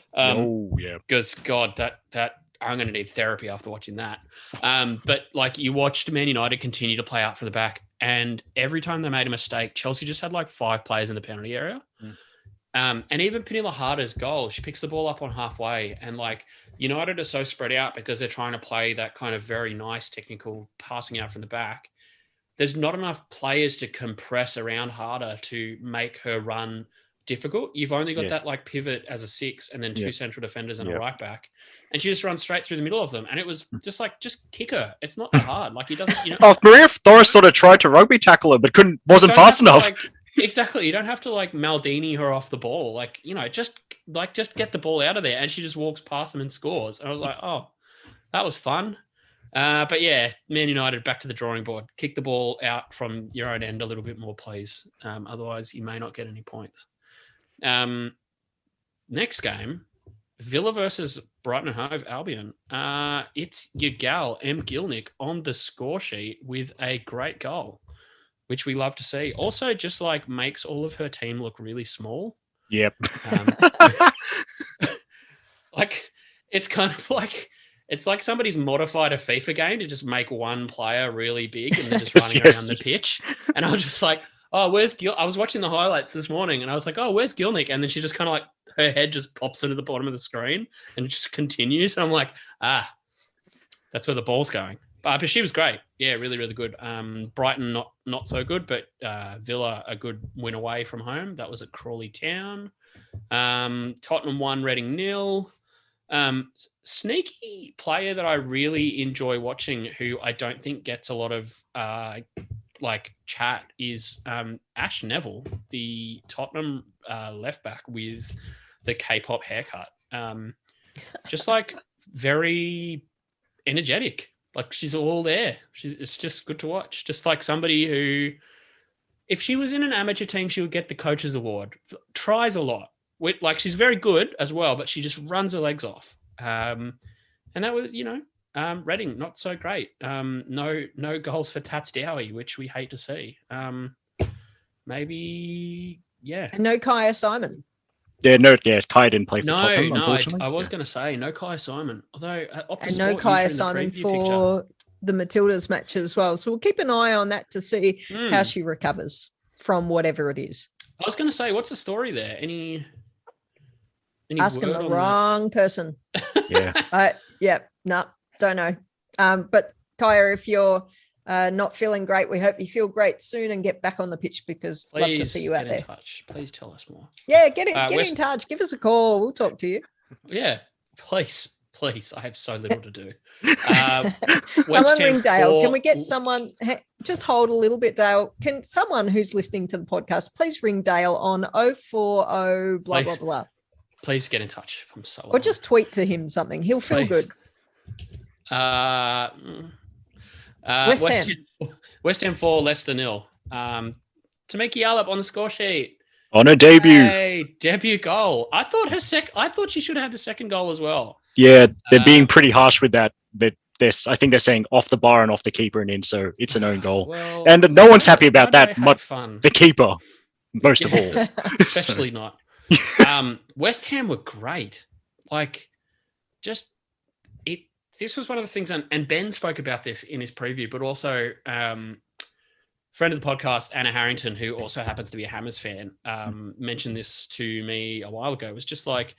Because, God, that I'm going to need therapy after watching that. But, like, you watched Man United continue to play out from the back, and every time they made a mistake, Chelsea just had, like, 5 players in the penalty area. And even Pernille Harder's goal, she picks the ball up on halfway, and like United are so spread out because they're trying to play that kind of very nice technical passing out from the back. There's not enough players to compress around Harder to make her run difficult. You've only got that like pivot as a 6 and then 2 central defenders and a right back. And she just runs straight through the middle of them. And it was just like, just kick her. It's not that hard. Like he doesn't, Maria Thoris sort of tried to rugby tackle her, but wasn't fast enough. Exactly. You don't have to like Maldini her off the ball. Like, just get the ball out of there. And she just walks past them and scores. And I was like, oh, that was fun. But yeah, Man United back to the drawing board. Kick the ball out from your own end a little bit more, please. Otherwise, you may not get any points. Next game, Villa versus Brighton and Hove Albion. It's your gal, M. Gilnick, on the score sheet with a great goal, which we love to see. Also, just like makes all of her team look really small. Yep. Like, it's kind of like, it's like somebody's modified a FIFA game to just make one player really big and they're just running around the pitch. And I was just like, oh, where's Gil? I was watching the highlights this morning and I was like, oh, where's Gilnick? And then she just kind of like, her head just pops into the bottom of the screen and it just continues. And I'm like, that's where the ball's going. But she was great. Yeah, really, really good. Brighton, not so good, but Villa, a good win away from home. That was at Crawley Town. Tottenham 1, Reading 0. Sneaky player that I really enjoy watching, who I don't think gets a lot of chat, is Ash Neville, the Tottenham left back with the K-pop haircut. Just like very energetic. Like she's all there. It's just good to watch. Just like somebody who, if she was in an amateur team, she would get the coach's award. Tries a lot. Like she's very good as well, but she just runs her legs off. And that was, Reading, not so great. No goals for Tats Dowie, which we hate to see. Maybe, yeah. And no Kyah Simon. Kyah didn't play for Tottenham, unfortunately. I was going to say no Kyah Simon. Although, and no Kyah Simon for the Matildas match as well. So we'll keep an eye on that to see how she recovers from whatever it is. I was going to say, what's the story there? Any asking the wrong person. Yeah. Don't know. But Kyah, if you're not feeling great, we hope you feel great soon and get back on the pitch, because love to see you out there. Touch. Please tell us more. Yeah, get in touch. Give us a call. We'll talk to you. Yeah, please. I have so little to do. Someone ring Dale. Can we get someone? Just hold a little bit, Dale. Can someone who's listening to the podcast please ring Dale on 040 blah blah blah. Please get in touch. I'm so. Or just tweet to him something. He'll feel good. West Ham 4, Leicester 0. Tameka Yallop on the score sheet. On her debut. Hey, debut goal. I thought she should have the second goal as well. Yeah, they're being pretty harsh with that. I think they're saying off the bar and off the keeper and in, so it's an own goal. Well, and no one's happy about that. The keeper, most of all. Especially not. West Ham were great. Like, just it. This was one of the things, and Ben spoke about this in his preview, but also friend of the podcast, Anna Harrington, who also happens to be a Hammers fan, mentioned this to me a while ago. It was just like,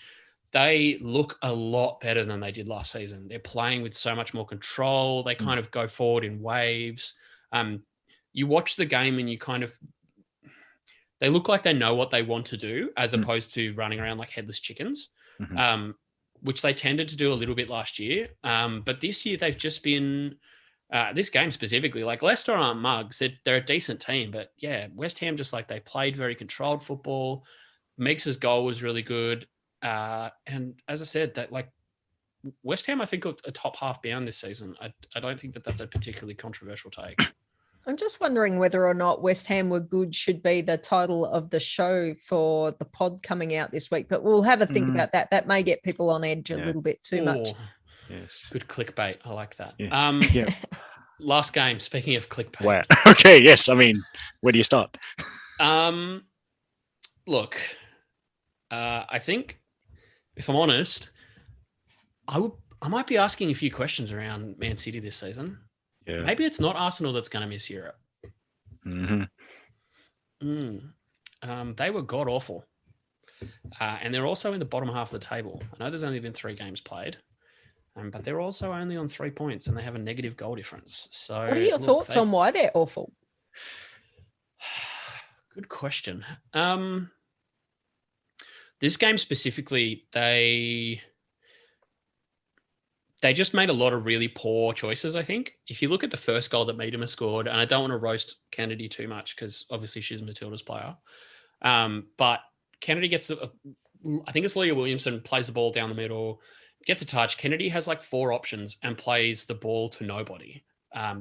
they look a lot better than they did last season. They're playing with so much more control. They kind of go forward in waves. You watch the game and you they look like they know what they want to do, as opposed to running around like headless chickens, which they tended to do a little bit last year. But this year they've just been, this game specifically, like Leicester aren't mugs. They're a decent team, but yeah, West Ham, just like, they played very controlled football. Meeks' goal was really good. And as I said, that like West Ham, I think are a top half bound this season. I don't think that that's a particularly controversial take. I'm just wondering whether or not West Ham were good should be the title of the show for the pod coming out this week, but we'll have a think about that. That may get people on edge a little bit too much. Yes. Good clickbait. I like that. Yeah. Last game, speaking of clickbait. Wow. Okay, yes. I mean, where do you start? Look, I think if I'm honest, I might be asking a few questions around Man City this season. Yeah. Maybe it's not Arsenal that's going to miss Europe. They were god awful. And they're also in the bottom half of the table. I know there's only been 3 games played, but they're also only on 3 points and they have a negative goal difference. So, what are your thoughts on why they're awful? Good question. This game specifically, they just made a lot of really poor choices, I think. If you look at the first goal that Miedema scored, and I don't want to roast Kennedy too much because obviously she's a Matildas player, but Kennedy gets, I think it's Leah Williamson, plays the ball down the middle, gets a touch. Kennedy has like 4 options and plays the ball to nobody.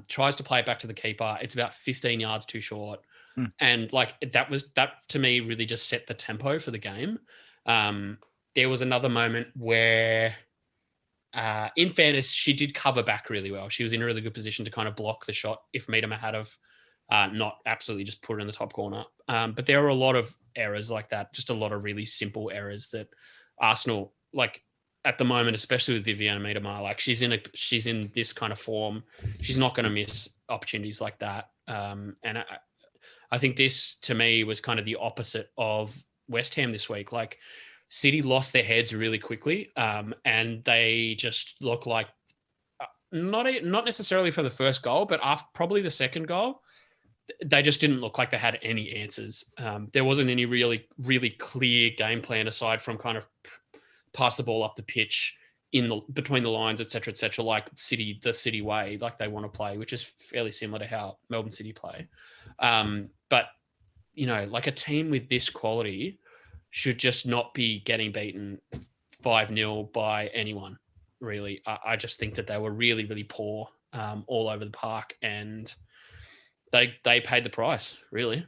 Tries to play it back to the keeper. It's about 15 yards too short. And like that to me really just set the tempo for the game. There was another moment where, in fairness, she did cover back really well. She was in a really good position to kind of block the shot if Miedema had of not absolutely just put it in the top corner. But there were a lot of errors like that, just a lot of really simple errors that Arsenal, like at the moment, especially with Vivianne Miedema, like she's in this kind of form. She's not going to miss opportunities like that. And I think this, to me, was kind of the opposite of West Ham this week. Like, City lost their heads really quickly, and they just look like not necessarily for the first goal, but after probably the second goal, they just didn't look like they had any answers. There wasn't any really, really clear game plan aside from kind of pass the ball up the pitch between the lines, et cetera, like the City way, like they want to play, which is fairly similar to how Melbourne City play. But like a team with this quality should just not be getting beaten 5-0 by anyone, really. I just think that they were really, really poor all over the park, and they paid the price, really.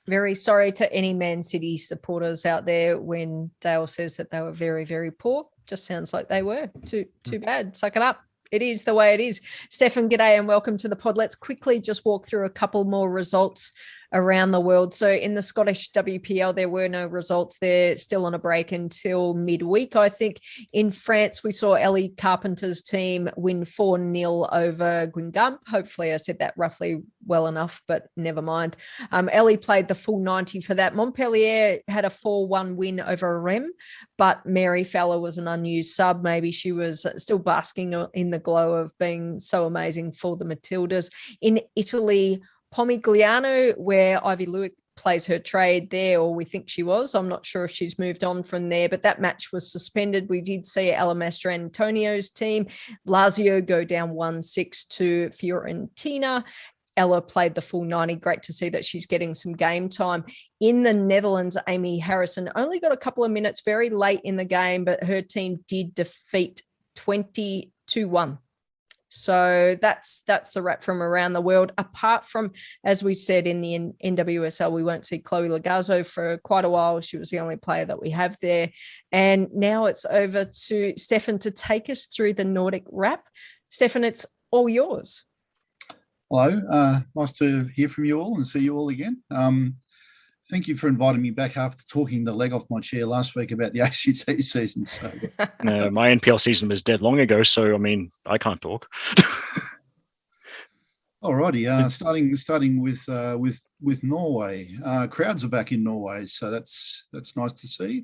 Very sorry to any Man City supporters out there when Dale says that they were very, very poor. Just sounds like they were. Too bad. Suck it up. It is the way it is. Stefan, g'day and welcome to the pod. Let's quickly just walk through a couple more results around the world. So in the Scottish WPL, there were no results. They're still on a break until midweek. I think in France, we saw Ellie Carpenter's team win 4-0 over Guingamp. Hopefully I said that roughly well enough, but never mind. Ellie played the full 90 for that. Montpellier had a 4-1 win over Rennes, but Mary Fowler was an unused sub. Maybe she was still basking in the glow of being so amazing for the Matildas. In Italy, Pomigliano, where Aivi Luik plays her trade there, or we think she was. I'm not sure if she's moved on from there, but that match was suspended. We did see Ella Mastrantonio's team, Lazio, go down 1-6 to Fiorentina. Ella played the full 90. Great to see that she's getting some game time. In the Netherlands, Amy Harrison only got a couple of minutes very late in the game, but her team did defeat 20-1. So that's the wrap from around the world. Apart from, as we said, in the NWSL, we won't see Chloe Lagazzo for quite a while. She was the only player that we have there. And now it's over to Stefan to take us through the Nordic wrap. Stefan, it's all yours. Hello. Nice to hear from you all and see you all again. Thank you for inviting me back after talking the leg off my chair last week about the ACT season. So, no, my NPL season was dead long ago, so I mean, I can't talk. Alrighty, starting with Norway. Crowds are back in Norway, so that's nice to see.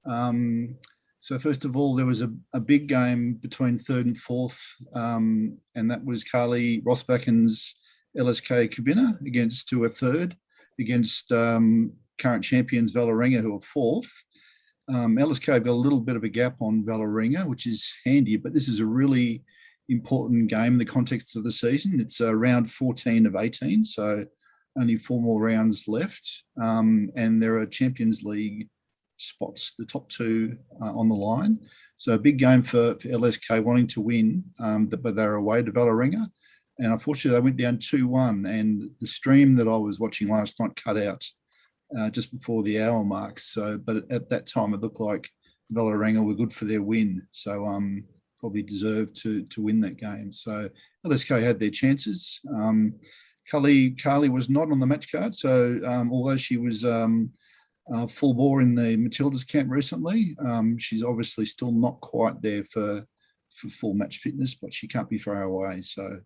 So first of all, there was a big game between third and fourth, and that was Carly Rosbacken's LSK Kvinner against against current champions Vålerenga, who are fourth. LSK got a little bit of a gap on Vålerenga, which is handy, but this is a really important game in the context of the season. It's round 14 of 18, so only 4 more rounds left, and there are Champions League spots, the top 2 on the line. So a big game for LSK wanting to win, but they're away to Vålerenga. And unfortunately, they went down 2-1. And the stream that I was watching last night cut out just before the hour mark. But at that time, it looked like Vålerenga were good for their win. So probably deserved to win that game. So LSK had their chances. Kylie was not on the match card. So although she was full bore in the Matildas camp recently, she's obviously still not quite there for full match fitness, but she can't be far away. So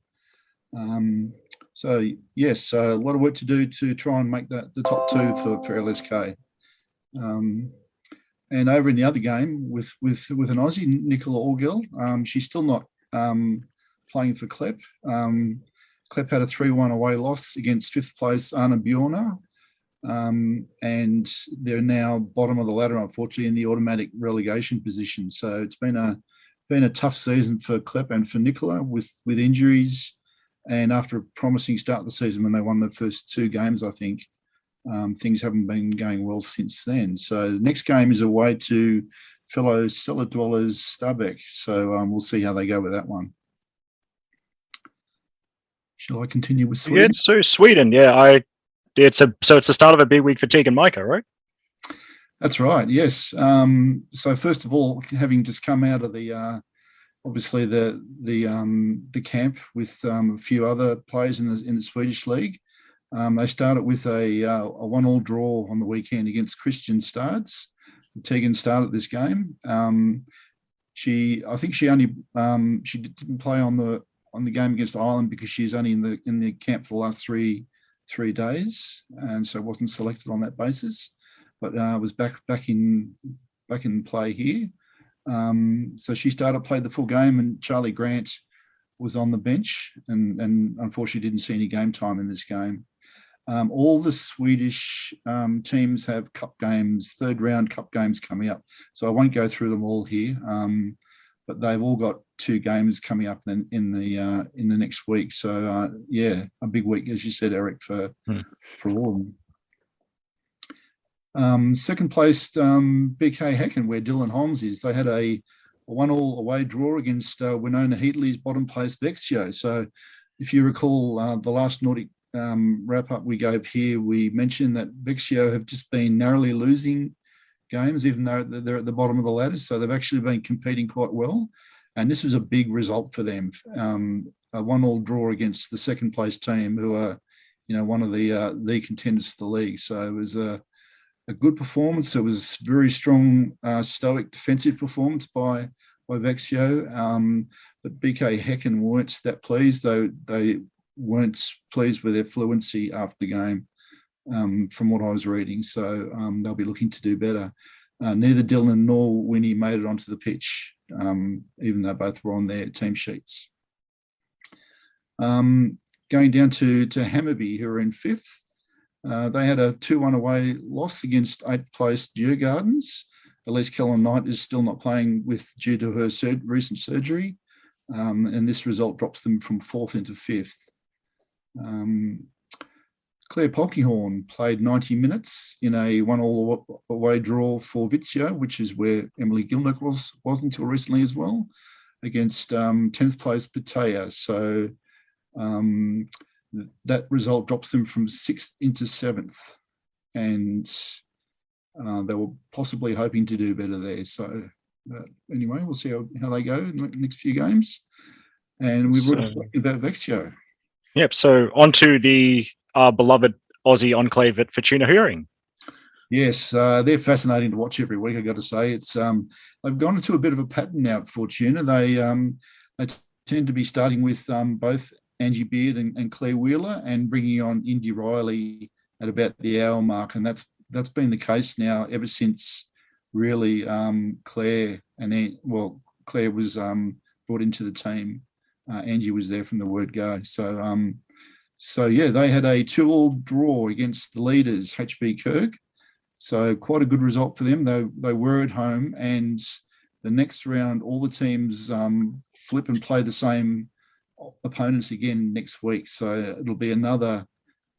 yes, a lot of work to do to try and make that the top 2 for LSK. And over in the other game with an Aussie, Nikola Orgill, she's still not playing for Klepp. Klepp had a 3-1 away loss against 5th place Arna Bjorna, and they're now bottom of the ladder, unfortunately, in the automatic relegation position. So it's been a tough season for Klepp and for Nikola with injuries. And after a promising start of the season when they won the first 2 games, I think, things haven't been going well since then. So the next game is away to fellow cellar dwellers Stabæk. So we'll see how they go with that one. Shall I continue with Sweden? Yeah, so Sweden, it's the start of a big week for Teagan Micah, right? That's right. Yes. So first of all, having just come out of the obviously the camp with a few other players in the Swedish league, they started with a 1-1 draw on the weekend against Christian Stads. Teagan started this game. I think she didn't play on the game against Ireland because she's only in the camp for the last three days, and so wasn't selected on that basis, but was back in play here. So she played the full game, and Charli Grant was on the bench, and unfortunately didn't see any game time in this game. All the Swedish teams have cup games, 3rd round cup games coming up, so I won't go through them all here. But they've all got 2 games coming up in the next week. So a big week, as you said, Eric, for all of them. Second place, BK Häcken, where Dylan Holmes is. They had a 1-1 away draw against Winona Heatley's bottom place Växjö. So if you recall the last Nordic wrap up we gave here, we mentioned that Växjö have just been narrowly losing games, even though they're at the bottom of the ladder. So they've actually been competing quite well. And this was a big result for them. A 1-1 draw against the second place team, who are, one of the contenders for the league. So it was a good performance. It was very strong, stoic defensive performance by Växjö. But BK Häcken weren't that pleased, though they weren't pleased with their fluency after the game. From what I was reading. So they'll be looking to do better. Neither Dylan nor Winnie made it onto the pitch, even though both were on their team sheets. Going down to Hammarby, who are in 5th. They had a 2-1 away loss against 8th place Djurgårdens. Elise Kellen-Knight is still not playing due to her recent surgery. And this result drops them from 4th into 5th. Claire Polkinghorne played 90 minutes in a 1-1 away draw for Växjö, which is where Emily Gilnick was until recently as well, against 10th place Pattaya. So that result drops them from 6th into 7th. And they were possibly hoping to do better there. So anyway, we'll see how they go in the next few games. And we've already talked about Växjö. Yep. So on to the beloved Aussie enclave at Fortuna Hearing. Yes, they're fascinating to watch every week, I've got to say. It's they've gone into a bit of a pattern now at Fortuna. They tend to be starting with both Angie Beard and Claire Wheeler, and bringing on Indy Riley at about the hour mark. And that's been the case now ever since really Claire was brought into the team. Angie was there from the word go. So yeah, they had a 2-2 draw against the leaders, HB Kirk. So quite a good result for them. They were at home, and the next round, all the teams flip and play the same opponents again next week. So it'll be another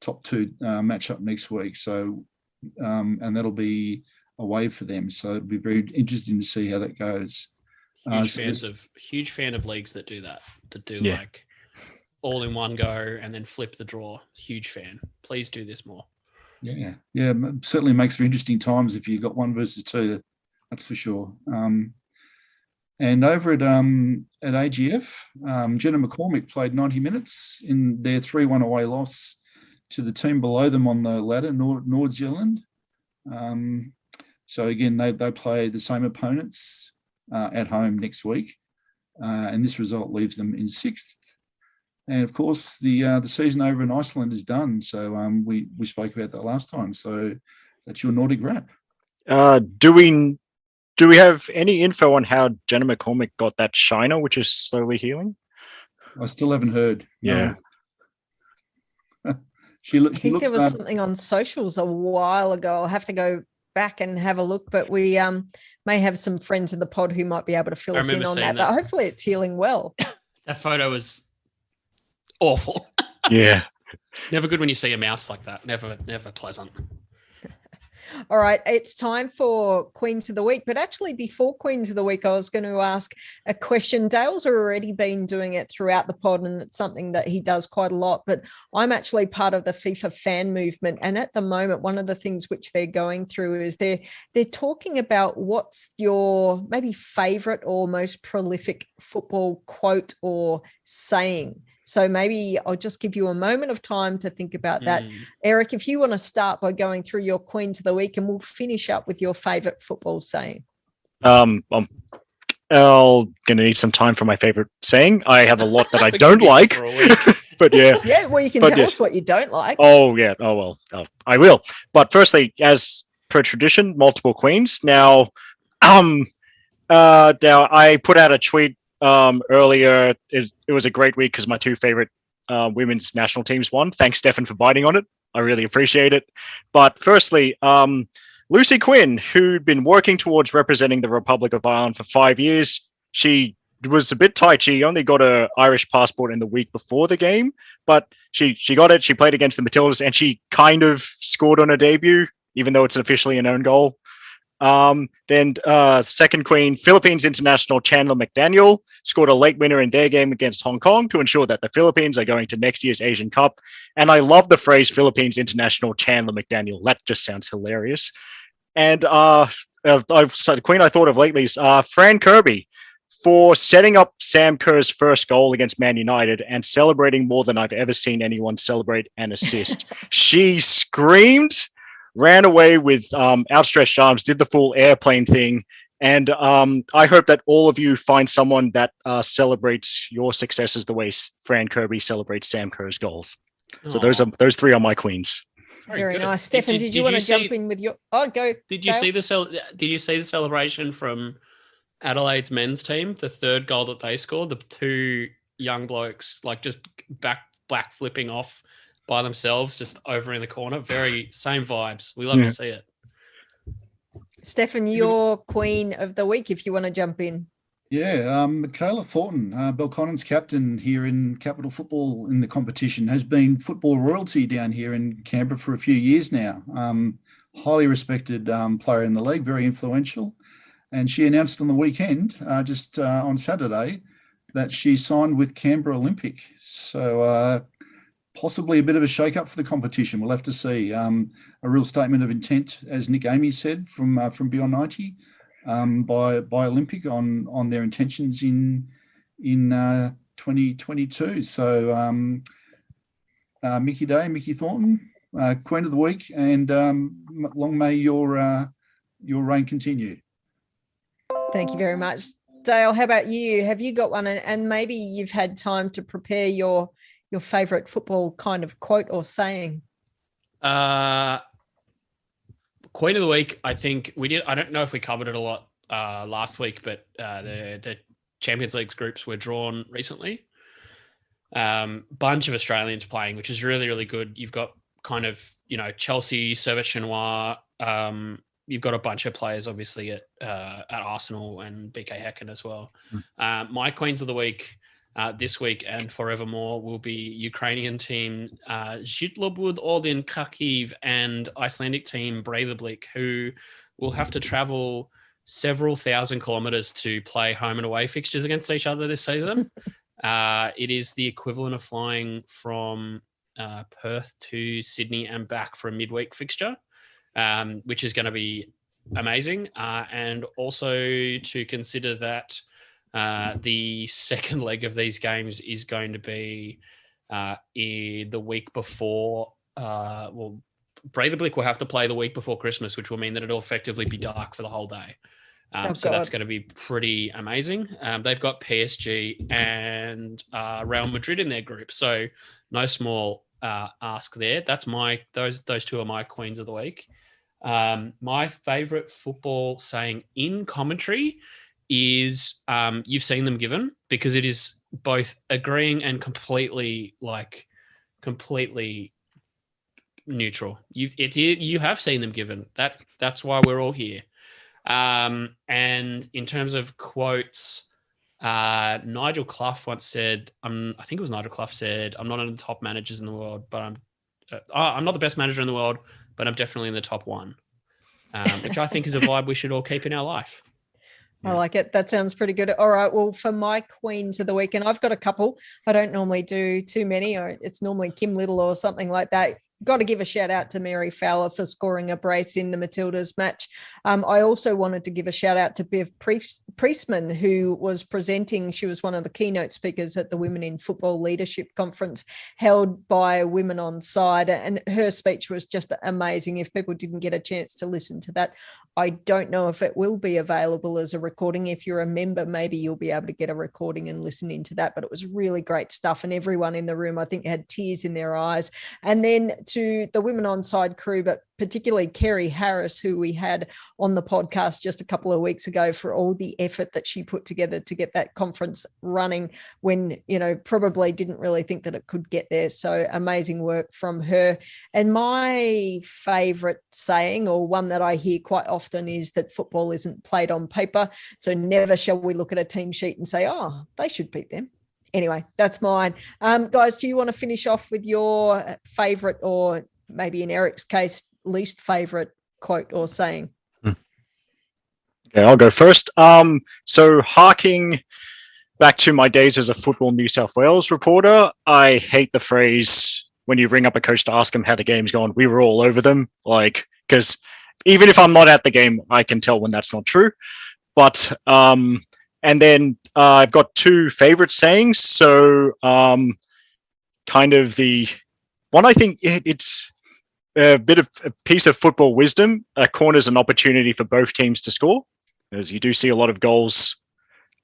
top two match up next week. So, and that'll be away for them. So it'll be very interesting to see how that goes. Huge fan of leagues that do that, like all in one go and then flip the draw. Huge fan. Please do this more. Yeah. Certainly makes for interesting times if you've got 1 versus 2. That's for sure. And over at AGF, Jenna McCormick played 90 minutes in their 3-1 away loss to the team below them on the ladder, Nord-Zealand. So again, they play the same opponents at home next week, and this result leaves them in 6th. And of course, the season over in Iceland is done. So we spoke about that last time. So that's your Nordic wrap. Do we have any info on how Jenna McCormick got that shiner, which is slowly healing? I still haven't heard. Yeah. No. I think there was something on socials a while ago. I'll have to go back and have a look, but we may have some friends in the pod who might be able to fill us in on that. But hopefully it's healing well. That photo was awful. Yeah. Never good when you see a mouse like that. Never pleasant. All right, it's time for Queens of the Week. But actually, before Queens of the Week, I was going to ask a question. Dale's already been doing it throughout the pod, and it's something that he does quite a lot. But I'm actually part of the FIFA fan movement. And at the moment, one of the things which they're going through is they're talking about what's your maybe favourite or most prolific football quote or saying. So maybe I'll just give you a moment of time to think about that. Eric, if you want to start by going through your Queens of the Week, and we'll finish up with your favourite football saying. I'm going to need some time for my favourite saying. I have a lot that I don't like, but yeah. Yeah, well, you can tell us what you don't like. Oh, yeah. Oh, well, I will. But firstly, as per tradition, multiple queens. Now I put out a tweet earlier. It was a great week because my 2 favorite women's national teams won. Thanks, Stefan, for biting on it. I really appreciate it. But firstly, Lucy Quinn, who'd been working towards representing the Republic of Ireland for 5 years, she was a bit tight. She only got an Irish passport in the week before the game, but she got it. She played against the Matildas, and she kind of scored on her debut, even though it's officially an own goal. Then second queen, Philippines international Chandler McDaniel scored a late winner in their game against Hong Kong to ensure that the Philippines are going to next year's Asian Cup. And I love the phrase Philippines international Chandler McDaniel. That just sounds hilarious. And the queen I thought of lately is Fran Kirby for setting up Sam Kerr's first goal against Man United and celebrating more than I've ever seen anyone celebrate an assist. She screamed, ran away with outstretched arms, did the full airplane thing. And I hope that all of you find someone that celebrates your successes the way Fran Kirby celebrates Sam Kerr's goals. So those 3 are my queens. Very nice. Stefan, did you want to jump in with your... Oh, go. Did you see the celebration from Adelaide's men's team? The 3rd goal that they scored, the 2 young blokes like just back flipping off by themselves, just over in the corner. Very same vibes. We love to see it. Stefan, your Queen of the Week, if you want to jump in. Yeah, Michaela Thornton, Belconnen's captain here in Capital Football in the competition, has been football royalty down here in Canberra for a few years now. Highly respected player in the league, very influential. And she announced on the weekend, on Saturday, that she signed with Canberra Olympic. So possibly a bit of a shake-up for the competition. We'll have to see. A real statement of intent, as Nick Amy said, from Beyond 90. By Olympic on their intentions in 2022. So Mickey Thornton, Queen of the Week, and long may your reign continue. Thank you very much. Dale, how about you? Have you got one? And maybe you've had time to prepare your favourite football kind of quote or saying. Queen of the Week, I think we did. I don't know if we covered it a lot last week, but the Champions League groups were drawn recently. Bunch of Australians playing, which is really, really good. You've got kind of, Chelsea, Servette Chinois. You've got a bunch of players, obviously, at Arsenal and BK Häcken as well. My Queens of the Week, this week and forevermore will be Ukrainian team Żytłobud Orlin Kharkiv and Icelandic team Breiðablik, who will have to travel several thousand kilometers to play home and away fixtures against each other this season. It is the equivalent of flying from Perth to Sydney and back for a midweek fixture, which is going to be amazing. And also to consider that the second leg of these games is going to be in the week before. Breiðablik will have to play the week before Christmas, which will mean that it'll effectively be dark for the whole day. So that's going to be pretty amazing. They've got PSG and Real Madrid in their group, so no small ask there. That's those two are my queens of the week. My favorite football saying in commentary is you've seen them given, because it is both agreeing and completely neutral. You have seen them given. That's why we're all here. And in terms of quotes, Nigel Clough once said, I think it was Nigel Clough said, "I'm not one of the top managers in the world, but I'm not the best manager in the world, but I'm definitely in the top one," which I think is a vibe we should all keep in our life. I like it. That sounds pretty good. All right. Well, for my queens of the week, and I've got a couple. I don't normally do too many, or it's normally Kim Little or something like that. Got to give a shout out to Mary Fowler for scoring a brace in the Matildas match. I also wanted to give a shout out to Bev Priestman, who was presenting. She was one of the keynote speakers at the Women in Football Leadership Conference held by Women on Side. And her speech was just amazing. If people didn't get a chance to listen to that, I don't know if it will be available as a recording. If you're a member, maybe you'll be able to get a recording and listen into that. But it was really great stuff. And everyone in the room, I think, had tears in their eyes. And then to the Women on Side crew, but particularly Kerry Harris, who we had on the podcast just a couple of weeks ago, for all the effort that she put together to get that conference running when, probably didn't really think that it could get there. So amazing work from her. And my favorite saying, or one that I hear quite often, is that football isn't played on paper. So never shall we look at a team sheet and say, oh, they should beat them. Anyway, that's mine. Guys, do you want to finish off with your favorite, or maybe in Eric's case, least favorite quote or saying? Okay, I'll go first. So harking back to my days as a Football New South Wales reporter, I hate the phrase when you ring up a coach to ask them how the game's gone, "We were all over them." Because even if I'm not at the game, I can tell when that's not true. But and then I've got two favorite sayings. So kind of the one, I think it's a bit of a piece of football wisdom. A corner is an opportunity for both teams to score, as you do see a lot of goals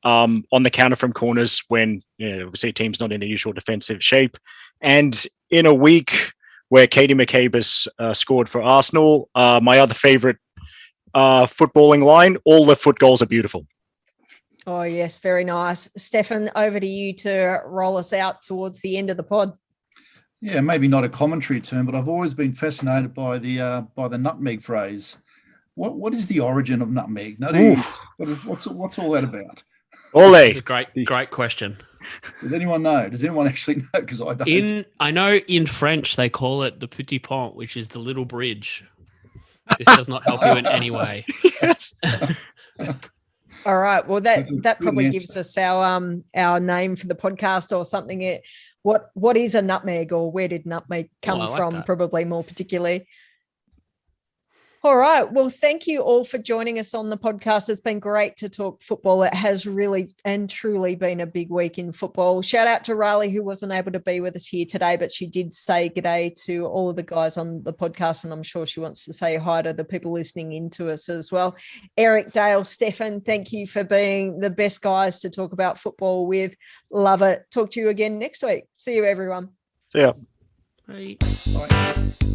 on the counter from corners when obviously a team's not in the usual defensive shape. And in a week where Katie McCabe has scored for Arsenal, my other favorite footballing line, all the foot goals are beautiful. Oh, yes. Very nice. Stefan, over to you to roll us out towards the end of the pod. Yeah, maybe not a commentary term, but I've always been fascinated by the nutmeg phrase. What is the origin of nutmeg? What's all that about? Ole. It's a great question. Does anyone know? Does anyone actually know? Because I don't. I know in French they call it the petit pont, which is the little bridge. This does not help you in any way. Yes. All right. Well, that probably gives us our name for the podcast or something. What is a nutmeg, or where did nutmeg come from? That. Probably more particularly. All right. Well, thank you all for joining us on the podcast. It's been great to talk football. It has really and truly been a big week in football. Shout out to Riley, who wasn't able to be with us here today, but she did say g'day to all of the guys on the podcast, and I'm sure she wants to say hi to the people listening in to us as well. Eric, Dale, Stefan, thank you for being the best guys to talk about football with. Love it. Talk to you again next week. See you, everyone. See ya. Bye. Bye.